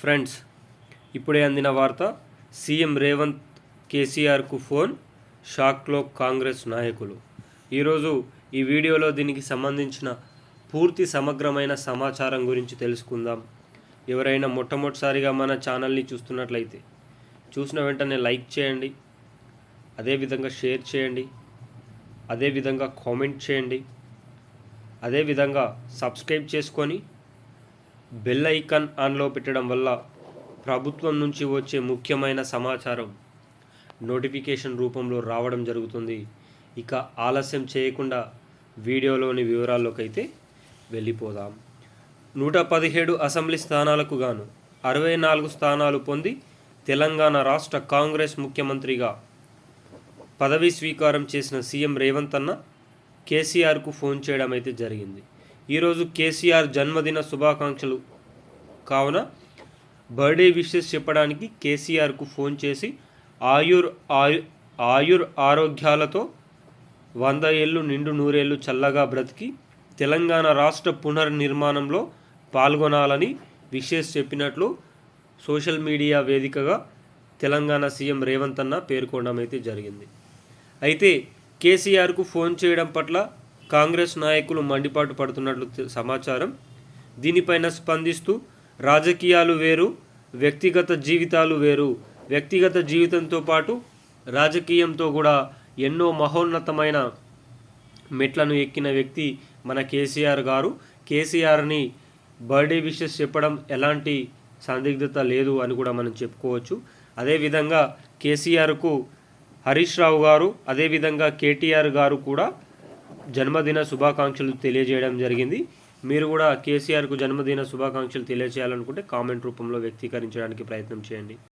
Friends, ఇప్పుడే అందిన వార్త. సీఎం రేవంత్ కేసీఆర్కు ఫోన్, షాక్లో కాంగ్రెస్ నాయకులు. ఈరోజు ఈ వీడియోలో దీనికి సంబంధించిన పూర్తి సమగ్రమైన సమాచారం గురించి తెలుసుకుందాం. ఎవరైనా మొట్టమొదటిసారిగా మన ఛానల్ని చూస్తున్నట్లయితే చూసిన వెంటనే లైక్ చేయండి, అదేవిధంగా షేర్ చేయండి, అదేవిధంగా కామెంట్ చేయండి, అదేవిధంగా సబ్స్క్రైబ్ చేసుకొని బెల్ ఐకాన్ ఆన్లో పెట్టడం వల్ల ప్రభుత్వం నుంచి వచ్చే ముఖ్యమైన సమాచారం నోటిఫికేషన్ రూపంలో రావడం జరుగుతుంది. ఇక ఆలస్యం చేయకుండా వీడియోలోని వివరాల్లోకి అయితే వెళ్ళిపోదాం. 117 అసెంబ్లీ స్థానాలకు గాను 64 స్థానాలు పొంది తెలంగాణ రాష్ట్ర కాంగ్రెస్ ముఖ్యమంత్రిగా పదవీ స్వీకారం చేసిన సీఎం రేవంత్ అన్న కేసీఆర్కు ఫోన్ చేయడం అయితే జరిగింది. ఈరోజు కేసీఆర్ జన్మదిన శుభాకాంక్షలు కావున బర్త్డే విషెస్ చెప్పడానికి కేసీఆర్కు ఫోన్ చేసి ఆయుర్ ఆరోగ్యాలతో 100 ఏళ్ళు నిండు నూరేళ్ళు చల్లగా బ్రతికి తెలంగాణ రాష్ట్ర పునర్నిర్మాణంలో పాల్గొనాలని విషెస్ చెప్పినట్లు సోషల్ మీడియా వేదికగా తెలంగాణ సీఎం రేవంత్ అన్న పేర్కొనడం అయితే జరిగింది. అయితే కేసీఆర్కు ఫోన్ చేయడం పట్ల కాంగ్రెస్ నాయకులు మండిపాటు పడుతున్నట్లు సమాచారం. దీనిపైన స్పందిస్తూ రాజకీయాలు వేరు, వ్యక్తిగత జీవితాలు వేరు. వ్యక్తిగత జీవితంతో పాటు రాజకీయంతో కూడా ఎన్నో మహోన్నతమైన మెట్లను ఎక్కిన వ్యక్తి మన కేసీఆర్ గారు. కేసీఆర్ని బర్త్డే విషెస్ చెప్పడం ఎలాంటి సందిగ్ధత లేదు అని కూడా మనం చెప్పుకోవచ్చు. అదేవిధంగా కేసీఆర్కు హరీష్ రావు గారు, అదేవిధంగా కేటీఆర్ గారు కూడా జన్మదిన శుభాకాంక్షలు తెలియజేయడం జరిగింది. మీరు కూడా కేసీఆర్కు జన్మదిన శుభాకాంక్షలు తెలియజేయాలనుకుంటే కామెంట్ రూపంలో వ్యక్తీకరించడానికి ప్రయత్నం చేయండి.